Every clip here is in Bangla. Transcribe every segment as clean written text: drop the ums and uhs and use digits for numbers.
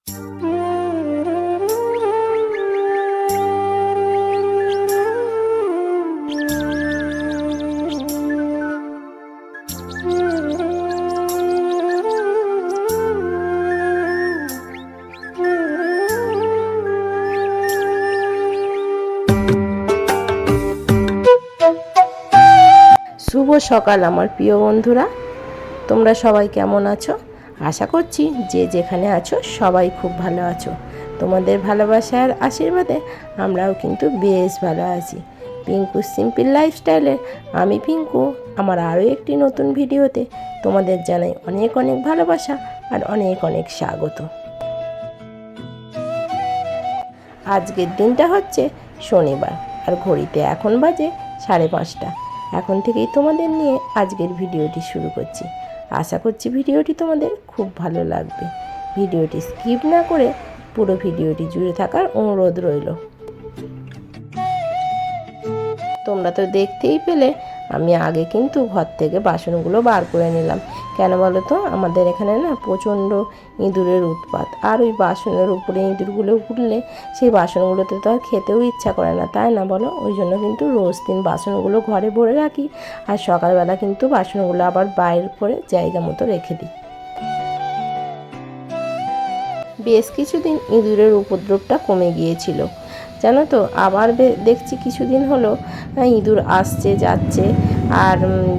শুভ সকাল আমার প্রিয় বন্ধুরা, তোমরা সবাই কেমন আছো? আশা করছি যে যেখানে আছো সবাই খুব ভালো আছো। তোমাদের ভালোবাসার আশীর্বাদে আমরাও কিন্তু বেশ ভালো আছি। পিঙ্কু সিম্পল লাইফস্টাইলের আমি পিঙ্কু আমার আরও একটি নতুন ভিডিওতে তোমাদের জানাই অনেক অনেক ভালোবাসা আর অনেক অনেক স্বাগত। আজকের দিনটা হচ্ছে শনিবার আর ঘড়িতে এখন বাজে 5:30। এখন থেকেই তোমাদের নিয়ে আজকের ভিডিওটি শুরু করছি। আশা করছি ভিডিওটি তোমাদের খুব ভালো লাগবে। ভিডিওটি স্কিপ না করে পুরো ভিডিওটি জুড়ে থাকার অনুরোধ রইল। তোমরা তো দেখতেই পেলে আমি আগে কিন্তু ঘর থেকে বাসনগুলো বার করে নিলাম। কেন বলো তো, আমাদের এখানে না প্রচণ্ড ইঁদুরের উৎপাত, আর ওই বাসনের উপরে ইঁদুরগুলো উঠলে সেই বাসনগুলোতে তো আর খেতেও ইচ্ছা করে না, তাই না বলো? ওই জন্য কিন্তু রোজ দিন বাসনগুলো ঘরে ভরে রাখি, আর সকালবেলা কিন্তু বাসনগুলো আবার বাইর করে জায়গা মতো রেখে দিই। বেশ কিছুদিন ইঁদুরের উপদ্রবটা কমে গিয়েছিল, জানো তো। আবার দেখছি কিছুদিন হলো ইঁদুর আসছে যাচ্ছে। আর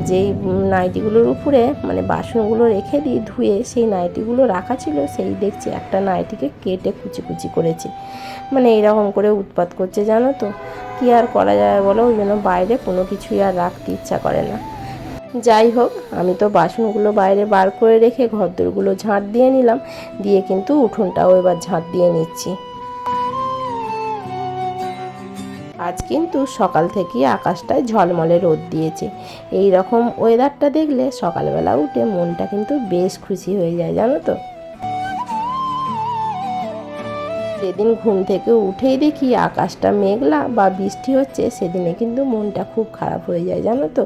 যেই নাইটিগুলোর উপরে মানে বাসনগুলো রেখে দিই ধুয়ে, সেই নাইটিগুলো রাখা ছিল, সেই দেখছি একটা নাইটিকে কেটে কুচি কুচি করেছে। মানে এইরকম করে উৎপাত করছে, জানো তো। কী আর করা যায় বলো? ওই জন্য বাইরে কোনো কিছুই আর রাখতে ইচ্ছা করে না। যাই হোক, আমি তো বাসনগুলো বাইরে বার করে রেখে ঘরদোরগুলো ঝাঁট দিয়ে নিলাম, দিয়ে কিন্তু উঠোনটাও এবার ঝাঁট দিয়ে নিচ্ছি। আজ কিন্তু সকাল থেকেই আকাশটায় ঝলমলে রোদ দিয়েছে। এই রকম ওয়েদারটা দেখলে সকালবেলা উঠে মনটা কিন্তু বেশ খুশি হয়ে যায়, জানো তো। যেদিন ঘুম থেকে উঠেই দেখি আকাশটা মেঘলা বা বৃষ্টি হচ্ছে, সেদিনে কিন্তু মনটা খুব খারাপ হয়ে যায়, জানো তো।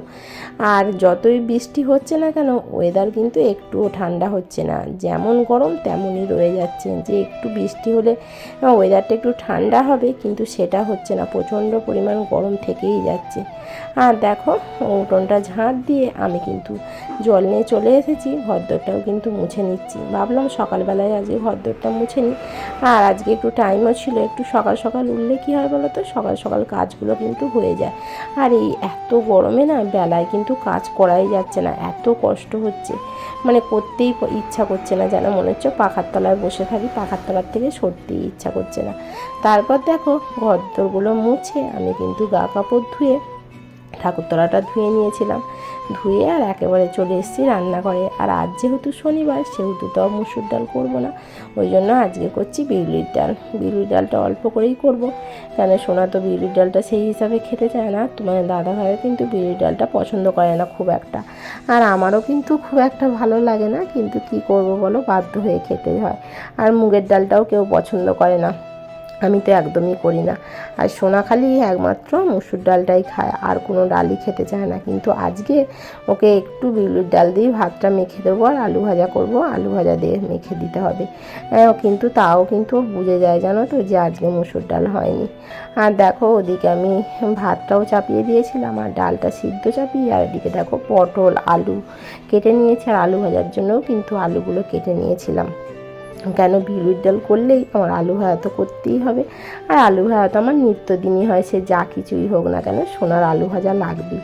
আর যতই বৃষ্টি হচ্ছে না কেন, ওয়েদার কিন্তু একটুও ঠান্ডা হচ্ছে না। যেমন গরম তেমনই রয়ে যাচ্ছে। যে একটু বৃষ্টি হলে ওয়েদারটা একটু ঠান্ডা হবে, কিন্তু সেটা হচ্ছে না। প্রচণ্ড পরিমাণ গরম থেকেই যাচ্ছে। আর দেখো, উঠোনটা ঝাঁট দিয়ে আমি কিন্তু জল নিয়ে চলে এসেছি। ঘরদোরটাও কিন্তু মুছে নিচ্ছি। ভাবলাম সকালবেলায় আজকে ঘরদোরটা মুছে নিই। আর আজকে একটু টাইমও ছিল, একটু সকাল সকাল উঠলে কী হয় বলো তো, সকাল সকাল কাজগুলো কিন্তু হয়ে যায়। আর এই এত গরমে না বেলায় কিন্তু কাজ করাই যাচ্ছে না, এত কষ্ট হচ্ছে। মানে করতেই ইচ্ছা করছে না, যেন মনে হচ্ছে পাখার তলায় বসে থাকি, পাখার তলার থেকে সরতেই ইচ্ছা করছে না। তারপর দেখো, ঘরদোরগুলো মুছে আমি কিন্তু গা কাপড় ধুয়ে ঠাকুরতলাটা ধুয়ে নিয়েছিলাম। ধুয়ে আর একেবারে চলে এসেছি রান্নাঘরে। আর আজ যেহেতু শনিবার, সেহেতু তো মুসুর ডাল করবো না। ওই জন্য আজকে করছি বিউলির ডাল। বিউলির ডালটা অল্প করেই করব, কেন সোনা তো বিউলির ডালটা সেই হিসাবে খেতে চায় না। তোমার দাদা ভাইও কিন্তু বিউলির ডালটা পছন্দ করে না খুব একটা, আর আমারও কিন্তু খুব একটা ভালো লাগে না। কিন্তু কি করব বলো, বাধ্য হয়ে খেতে হয়। আর মুগের ডালটাও কেউ পছন্দ করে না, আমি তো একদমই করি না। আর সোনা খালি একমাত্র মুসুর ডালটাই খায়, আর কোনো ডালই খেতে চায় না। কিন্তু আজকে ওকে একটু বিউলির ডাল দিয়ে ভাতটা মেখে দেবো, আর আলু ভাজা করব, আলু ভাজা দিয়ে মেখে দিতে হবে। কিন্তু তাও কিন্তু বুঝে যায়, জানো তো, যে আজকে মুসুর ডাল হয়নি। আর দেখো, ওদিকে আমি ভাতটাও চাপিয়ে দিয়েছিলাম, আর ডালটা সিদ্ধ চাপিয়ে, আর এদিকে দেখো পটল আলু কেটে নিয়েছি। আর আলু ভাজার জন্যও কিন্তু আলুগুলো কেটে নিয়েছিলাম। কেন, বিউলির ডাল করলেই আমার আলু ভাজা তো করতেই হবে। আর আলু ভাজা তো আমার নিত্যদিনই হয়, সে যা কিছুই হোক না কেন, সোনার আলু ভাজা লাগবেই।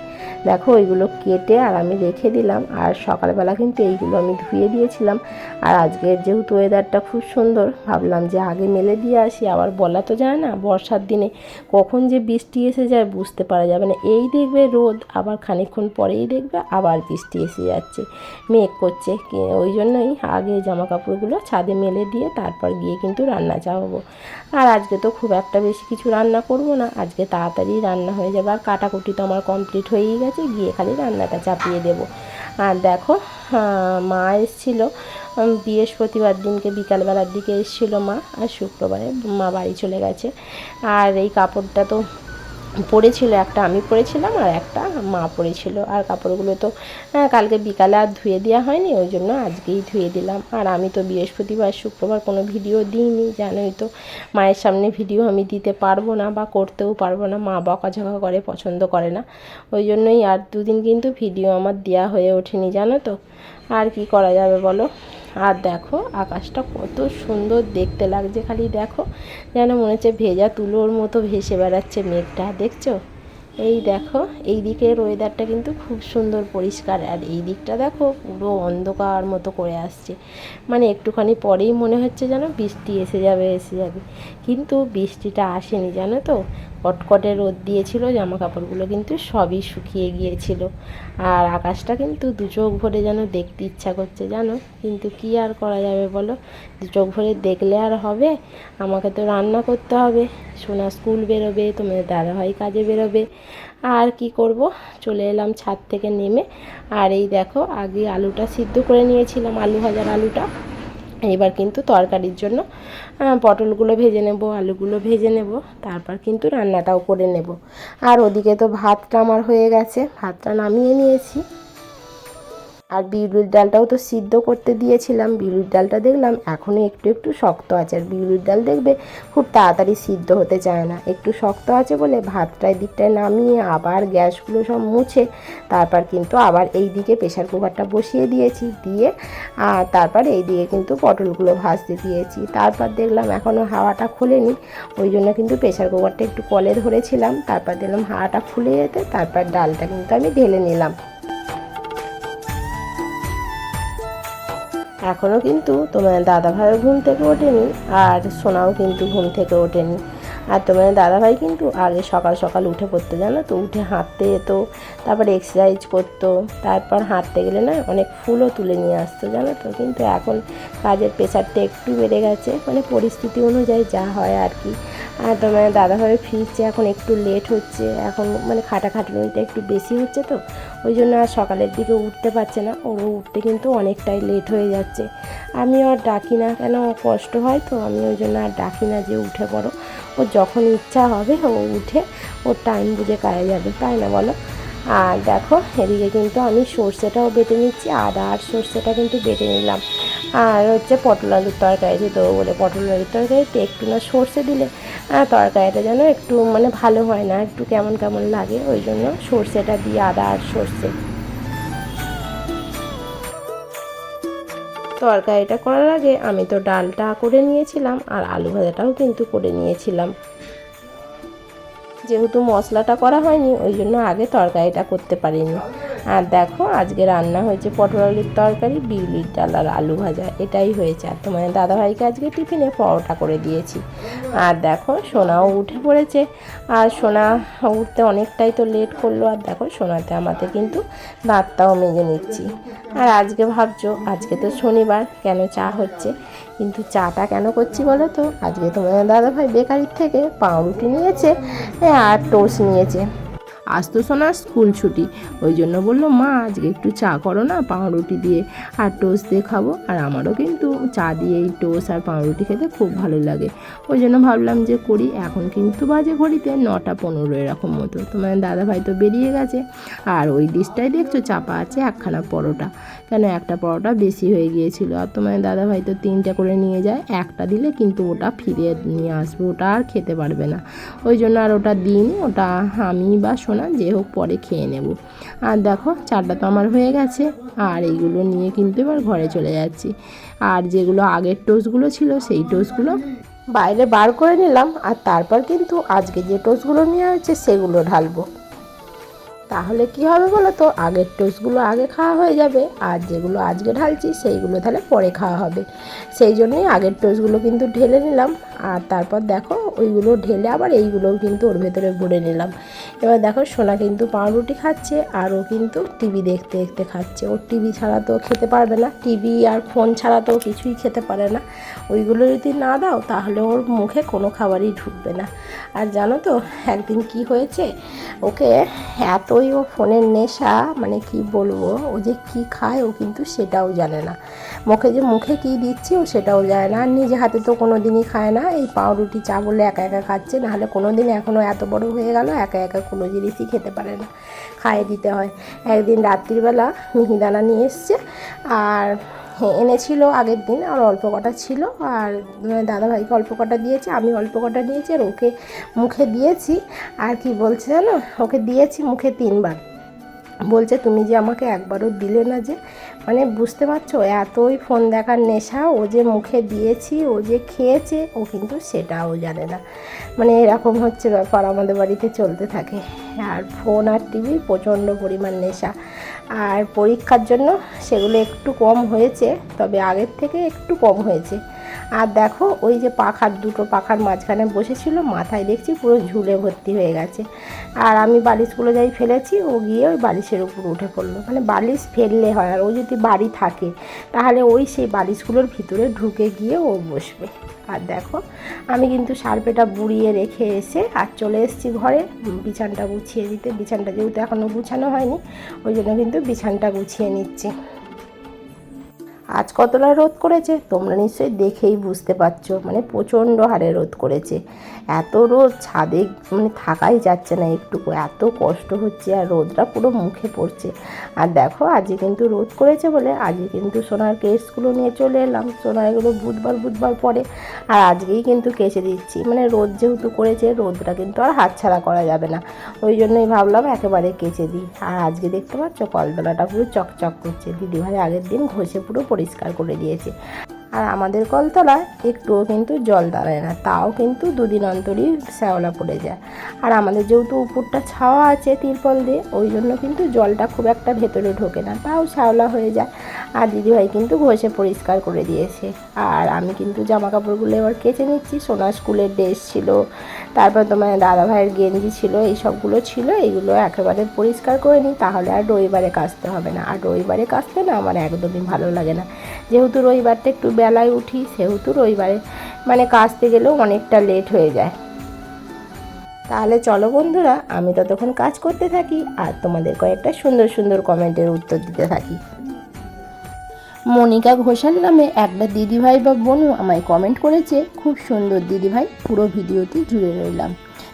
দেখো, ওইগুলো কেটে আর আমি রেখে দিলাম। আর সকালবেলা কিন্তু এইগুলো আমি ধুয়ে দিয়েছিলাম। আর আজকের যেহেতু ওয়েদারটা খুব সুন্দর, ভাবলাম যে আগে মেলে দিয়ে আসি। আবার বলা তো যায় না, বর্ষার দিনে কখন যে বৃষ্টি এসে যায় বুঝতে পারা যাবে না। এই দেখবে রোদ, আবার খানিকক্ষণ পরেই দেখবে আবার বৃষ্টি এসে যাচ্ছে, মেঘ করছে। ওই জন্যই আগে জামা কাপড়গুলো ছাদে মেলে দিয়ে তারপর গিয়ে কিন্তু রান্না চাপাবো। আর আজকে তো খুব একটা বেশি কিছু রান্না করব না, আজকে তাড়াতাড়ি রান্না হয়ে যাবে। আর কাটাকুটি তো আমার কমপ্লিট হয়েই গেছে, গিয়ে খালি রান্নাটা চাপিয়ে দেবো। আর দেখো, মা এসেছিলো বৃহস্পতিবার দিনকে বিকালবেলার দিকে এসেছিলো মা, আর শুক্রবারে মা বাড়ি চলে গেছে। আর এই কাপড়টা তো পড়েছিল, একটা আমি পড়েছিলাম আর একটা মা পড়েছিল। আর কাপড়গুলো তো কালকে বিকালে আর ধুয়ে দেওয়া হয়নি, ওই জন্য আজকেই ধুয়ে দিলাম। আর আমি তো বৃহস্পতিবার শুক্রবার কোনো ভিডিও দিইনি, জানোই তো মায়ের সামনে ভিডিও আমি দিতে পারবো না বা করতেও পারবো না, মা বকাঝকা করে, পছন্দ করে না। ওই জন্যই আর দুদিন কিন্তু ভিডিও আমার দেওয়া হয়ে ওঠেনি, জানো তো। আর কি করা যাবে বলো। আর দেখো আকাশটা কত সুন্দর দেখতে লাগছে, খালি দেখো যেন মনে হচ্ছে ভেজা তুলোর মতো ভেসে বেড়াচ্ছে মেঘটা, দেখছো? এই দেখো এই দিকের ওয়েদারটা কিন্তু খুব সুন্দর পরিষ্কার, আর এই দিকটা দেখো পুরো অন্ধকার মতো করে আসছে, মানে একটুখানি পরেই মনে হচ্ছে যেন বৃষ্টি এসে যাবে এসে যাবে, কিন্তু বৃষ্টিটা আসেনি, জানো তো। কটকটে রোদ দিয়েছিল, জামা কাপড়গুলো কিন্তু সবই শুকিয়ে গিয়েছিল। আর আকাশটা কিন্তু দু চোখ ভরে যেন দেখতে ইচ্ছা করছে, জানো, কিন্তু কি আর করা যাবে বলো, দু চোখ ভরে দেখলে আর হবে? আমাকে তো রান্না করতে হবে, সোনা স্কুল বেরোবে, তোমাদের দাদাভাই কাজে বেরোবে, আর কি করব। চলে এলাম ছাদ থেকে নেমে। আর এই দেখো আগে আলুটা সিদ্ধ করে নিয়েছিলাম, আলু ভাজার আলুটা। এবার কিন্তু তরকারির জন্য পটলগুলো ভেজে নেব, আলুগুলো ভেজে নেব, তারপর কিন্তু রান্নাটাও করে নেব। আর ওদিকে তো ভাতটা আমার হয়ে গেছে, ভাতটা নামিয়ে নিয়েছি। আর বিউলির ডালটাও তো সিদ্ধ করতে দিয়েছিলাম, বিউলির ডালটা দেখলাম এখনও একটু একটু শক্ত আছে, আর বিউলির ডাল দেখবে খুব তাড়াতাড়ি সিদ্ধ হতে চায় না, একটু শক্ত আছে বলে ভাতটায় দিকটায় নামিয়ে আবার গ্যাসগুলো সব মুছে তারপর কিন্তু আবার এই দিকে প্রেশার কুকারটা বসিয়ে দিয়েছি, দিয়ে আর তারপর এই দিকে কিন্তু পটলগুলো ভাজতে দিয়েছি। তারপর দেখলাম এখনও হাওয়াটা খোলেনি, ওই জন্য কিন্তু প্রেশার কুকারটা একটু কলে ধরেছিলাম, তারপর দেখলাম হাওয়াটা খুলে যেতে তারপর ডালটা কিন্তু আমি ঢেলে নিলাম। এখনও কিন্তু তোমার দাদাভাইও ঘুম থেকে ওঠেনি, আর সোনাও কিন্তু ঘুম থেকে ওঠেনি। আর তোমার দাদাভাই কিন্তু আগে সকাল সকাল উঠে পড়তো, জানো তো, উঠে হাঁটতে যেত, তারপর এক্সারসাইজ করতো, তারপর হাঁটতে গেলে না অনেক ফুলও তুলে নিয়ে আসতো, জানো তো। কিন্তু এখন কাজের প্রেশারটা একটু বেড়ে গেছে, মানে পরিস্থিতি অনুযায়ী যা হয় আর কি। আর তোমার দাদাভাই ফিরছে এখন একটু লেট হচ্ছে, এখন মানে খাটাখাটনিটা একটু বেশি হচ্ছে, তো ওই জন্য আর সকালের দিকে উঠতে পারছে না, ওরও উঠতে কিন্তু অনেকটাই লেট হয়ে যাচ্ছে। আমিও আর ডাকি না, কেন কষ্ট হয় তো, আমি ওই জন্য আর ডাকি না যে উঠে পড়ো, ওর যখন ইচ্ছা হবে ও উঠে ওর টাইম বুঝে কাজে যাবে, তাই না বলো। আর দেখো এদিকে কিন্তু আমি সর্ষেটাও বেটে নিচ্ছি, আদা আর সর্ষেটা কিন্তু বেটে নিলাম। আর হচ্ছে পটল আলুর তরকারি দেবো বলে, পটল আলুর তরকারিতে একটু না সর্ষে দিলে তরকারিটা যেন একটু মানে ভালো হয় না, একটু কেমন কেমন লাগে, ওই জন্য সর্ষেটা দিই, আদা আর সর্ষে। তরকারিটা করার আগে আমি তো ডালটা করে নিয়েছিলাম আর আলু ভাজাটাও কিন্তু করে নিয়েছিলাম, যেহেতু মশলাটা করা হয়নি ওই জন্য আগে তরকারিটা করতে পারিনি। আর দেখো আজকে রান্না হয়েছে পটল আলুর তরকারি, বিউলির ডাল আর আলু ভাজা, এটাই হয়েছে। আর তোমার দাদাভাইকে আজকে টিফিনে পরোটা করে দিয়েছি। আর দেখো সোনাও উঠে পড়েছে, আর সোনা উঠতে অনেকটাই তো লেট করলো। আর দেখো সোনাতে আমাদের কিন্তু দাঁতটাও মেজে নিচ্ছি। আর আজকে ভাবছো আজকে তো শনিবার কেন চা হচ্ছে, কিন্তু চাটা কেন করছি বলো তো, আজকে তোমাদের দাদাভাই বেকারির থেকে পাউরুটি নিয়েছে আর টোস্ট নিয়েছে। আজ তো সোনার স্কুল ছুটি, ওই জন্য বললো মা আজকে একটু চা করো না পাউরুটি দিয়ে আর টোস্ট দিয়ে খাবো। আর আমারও কিন্তু চা দিয়ে এই টোস্ট আর পাউরুটি খেতে খুব ভালো লাগে, ওই জন্য ভাবলাম যে করি। এখন কিন্তু বাজে ঘড়িতে 9:15 এরকম মতো, তোমার দাদাভাই তো বেরিয়ে গেছে। আর ওই ডিশটাই দেখছো চাপা আছে একখানা পরোটা, কেন একটা পরোটা বেশি হয়ে গিয়েছিল। আর তোমার দাদাভাই তো 3টে করে নিয়ে যায়, একটা দিলে কিন্তু ওটা ফিরিয়ে নিয়ে আসবে, ওটা আর খেতে পারবে না, ওই জন্য আর ওটা দিইনি, ওটা আমি বা সোনা যে হোক পরে খেয়ে নেব। আর দেখো চাটা তো আমার হয়ে গেছে, আর এইগুলো নিয়ে কিন্তু এবার ঘরে চলে যাচ্ছি। আর যেগুলো আগের টোস্টগুলো ছিল সেই টোস্টগুলো বাইরে বার করে নিলাম, আর তারপর কিন্তু আজকে যে টোস্টগুলো নেওয়া হয়েছে সেগুলো ঢালবো। তাহলে কি হবে বলো তো, আগের টোস্টগুলো আগে খাওয়া হয়ে যাবে, আর যেগুলো আজকে ঢালছি সেইগুলো তাহলে পরে খাওয়া হবে। সেই জন্যই আগের টোস্টগুলো কিন্তু ঢেলে নিলাম, আর তারপর দেখো ওইগুলো ঢেলে আবার এইগুলোও কিন্তু ওর ভেতরে ভরে নিলাম। এবার দেখো সোনা কিন্তু পাউরুটি খাচ্ছে, আর ও কিন্তু টিভি দেখতে দেখতে খাচ্ছে, ওর টিভি ছাড়া তো খেতে পারবে না, টিভি আর ফোন ছাড়া তো কিছুই খেতে পারে না, ওইগুলো যদি না দাও তাহলে ওর মুখে কোনো খাবারই ঢুকবে না। আর জানো তো একদিন কি হয়েছে, ওকে এত এতই ও ফোনের নেশা, মানে কি বলবো, ও যে কী খায় ও কিন্তু সেটাও জানে না। মুখে কী দিচ্ছি ও সেটাও জানে না। আর নিজে হাতে তো কোনো দিনই খায় না, এই পাউরুটি চা বলে একা একা খাচ্ছে, নাহলে কোনো দিন, এখনও এত বড় হয়ে গেল একা একা কোনো জিনিসই খেতে পারে না, খাইয়ে দিতে হয়। একদিন রাত্রিবেলা মিহিদানা নিয়ে এসছে, আর এনেছিল আগের দিন, আর অল্প কটা ছিল, আর দাদাভাইকে অল্প কটা দিয়েছি, আমি অল্প কটা নিয়েছি, আর ওকে মুখে দিয়েছি। আর কি বলছে জানো, ওকে দিয়েছি মুখে 3বার, বলছে তুমি যে আমাকে একবারও দিলে না যে। মানে বুঝতে পারছো, এতই ফোন দেখার নেশা, ও যে মুখে দিয়েছি, ও যে খেয়েছে, ও কিন্তু সেটাও জানে না। মানে এরকম হচ্ছে ব্যাপার, আমাদের বাড়িতে চলতে থাকে। আর ফোন আর টিভি প্রচণ্ড পরিমাণ নেশা। আর পরীক্ষার জন্য সেগুলো একটু কম হয়েছে, তবে আগের থেকে একটু কম হয়েছে। আর দেখো, ওই যে দুটো পাখার মাঝখানে বসেছিল, মাথায় দেখছি পুরো ঝুলে ভর্তি হয়ে গেছে। আর আমি বালিশগুলো যাই ফেলেছি, ও গিয়ে ওই বালিশের উপর উঠে পড়লো। মানে বালিশ ফেললে হয়, আর ও যদি বাড়ি থাকে তাহলে ওই সেই বালিশগুলোর ভিতরে ঢুকে গিয়ে ও বসবে। আর দেখো, আমি কিন্তু শার্পেটা বুড়িয়ে রেখে এসে আর চলে এসেছি ঘরে বিছানটা গুছিয়ে দিতে। বিছানটা যেহেতু এখনও গুছানো হয়নি, ওই জন্য কিন্তু বিছানটা গুছিয়ে নিচ্ছি। আজ কতটা রোদ করেছে তোমরা নিশ্চয়ই দেখেই বুঝতে পারছো, মানে প্রচণ্ড হারে রোদ করেছে। এত রোদ, ছাদে মানে থাকাই যাচ্ছে না একটুকু, এত কষ্ট হচ্ছে, আর রোদটা পুরো মুখে পড়ছে। আর দেখো, আজকে কিন্তু রোদ করেছে বলে আজকে কিন্তু সোনার কেসগুলো নিয়ে চলে এলাম। সোনার এগুলো বুধবার পরে, আর আজকেই কিন্তু কেচে দিচ্ছি। মানে রোদ যেহেতু করেছে, রোদটা কিন্তু আর হাতছাড়া করা যাবে না, ওই জন্যই ভাবলাম একেবারে কেচে দিই। আর আজকে দেখতে পাচ্ছ কলতলাটা পুরো চকচক করছে, দিদিভাই আগের দিন ঘষে পুরো পরিষ্কার করে দিয়েছে। আর আমাদের কলতলায় একটুও কিন্তু জল দাঁড়ায় না, তাও কিন্তু 2 দিন অন্তরই শ্যাওলা পড়ে যায়। আর আমাদের যেহেতু উপরটা ছাওয়া আছে তিরপল দিয়ে, ওই জন্য কিন্তু জলটা খুব একটা ভেতরে ঢোকে না, তাও শ্যাওলা হয়ে যায়। আর দিদিভাই কিন্তু ঘষে পরিষ্কার করে দিয়েছে। আর আমি কিন্তু জামা কাপড়গুলো এবার কেচে নিচ্ছি। সোনার স্কুলের ড্রেস ছিল, তারপর তোমার দাদাভাইয়ের গেঞ্জি ছিল, এই সবগুলো ছিল, এইগুলো একেবারে পরিষ্কার করে নিই, তাহলে আর রবিবারে কাচতে হবে না। আর রবিবারে কাচতে না আমার একদমই ভালো লাগে না, যেহেতু রবিবারটা একটু বেলায় উঠি, সেহেতু রবিবারে মানে কাচতে গেলেও অনেকটা লেট হয়ে যায়। তাহলে চলো বন্ধুরা, আমি ততক্ষণ কাজ করতে থাকি আর তোমাদের কয়েকটা সুন্দর সুন্দর কমেন্টের উত্তর দিতে থাকি। মনিকা ঘোষাল নামে একটা দিদিভাই বা বোনু আমায় কমেন্ট করেছে, খুব সুন্দর দিদিভাই, পুরো ভিডিওটি জুড়ে রইলাম।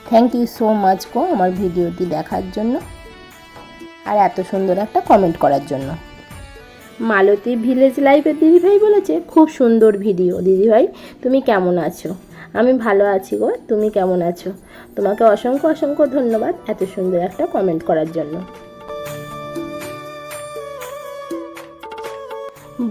থ্যাংক ইউ সো মাচ গো আমার ভিডিওটি দেখার জন্য আর এত সুন্দর একটা কমেন্ট করার জন্য। মালতী ভিলেজ লাইফের দিদিভাই বলেছে, খুব সুন্দর ভিডিও দিদিভাই, তুমি কেমন আছো? আমি ভালো আছি গো, তুমি কেমন আছো? তোমাকে অসংখ্য অসংখ্য ধন্যবাদ এত সুন্দর একটা কমেন্ট করার জন্য।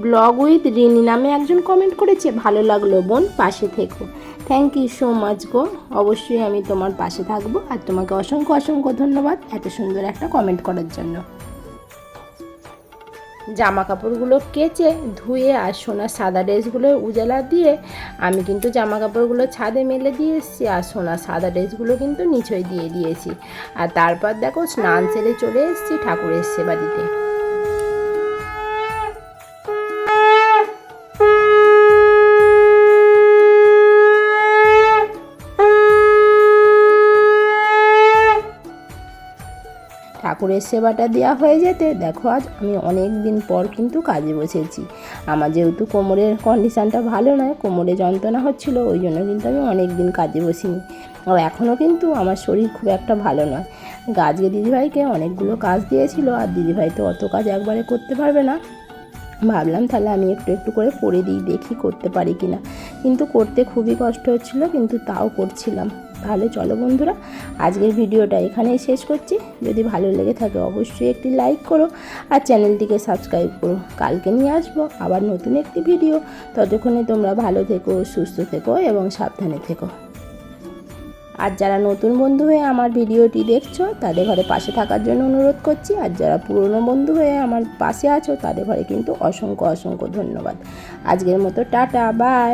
ব্লগ উইথ রিনি নামে একজন কমেন্ট করেছে, ভালো লাগলো বোন, পাশে থেকো। থ্যাংক ইউ সো মাচ গো, অবশ্যই আমি তোমার পাশে থাকবো। আর তোমাকে অসংখ্য অসংখ্য ধন্যবাদ এত সুন্দর একটা কমেন্ট করার জন্য। জামা কাপড়গুলো কেচে ধুয়ে আর সোনার সাদা ড্রেসগুলো উজালা দিয়ে আমি কিন্তু জামা কাপড়গুলো ছাদে মেলে দিয়ে এসেছি, আর সোনার সাদা ড্রেসগুলো কিন্তু নিচয় দিয়ে দিয়েছি। আর তারপর দেখো স্নান সেরে চলে এসেছি ঠাকুরের সেবাড়িতে। ঠাকুরের সেবাটা দেওয়া হয়ে যেতে দেখো আজ আমি অনেক দিন পর কিন্তু কাজে বসেছি। আমার যেহেতু কোমরের কন্ডিশানটা ভালো নয়, কোমরে যন্ত্রণা হচ্ছিলো, ওই জন্য কিন্তু আমি অনেক দিন কাজে বসিনি। আর এখনও কিন্তু আমার শরীর খুব একটা ভালো নয়। আজকে দিদিভাইকে অনেকগুলো কাজ দিয়েছিল, আর দিদিভাই তো অত কাজ একবারে করতে পারবে না। ভাবলাম তাহলে আমি একটু একটু করে করে দিই, দেখি করতে পারি কি না। কিন্তু করতে খুবই কষ্ট হচ্ছিলো, কিন্তু তাও করছিলাম। তাহলে চলো বন্ধুরা, আজকের ভিডিওটা এখানেই শেষ করছি। যদি ভালো লেগে থাকে অবশ্যই একটি লাইক করো আর চ্যানেলটিকে সাবস্ক্রাইব করো। কালকে নিয়ে আসবো আবার নতুন একটি ভিডিও। ততক্ষণে তোমরা ভালো থেকো, সুস্থ থেকো এবং সাবধানে থেকো। আর যারা নতুন বন্ধু হয়ে আমার ভিডিওটি দেখছো তাদের ঘরে পাশে থাকার জন্য অনুরোধ করছি। আর যারা পুরনো বন্ধু হয়ে আমার পাশে আছো তাদের ঘরে কিন্তু অসংখ্য অসংখ্য ধন্যবাদ। আজকের মতো টাটা, বাই।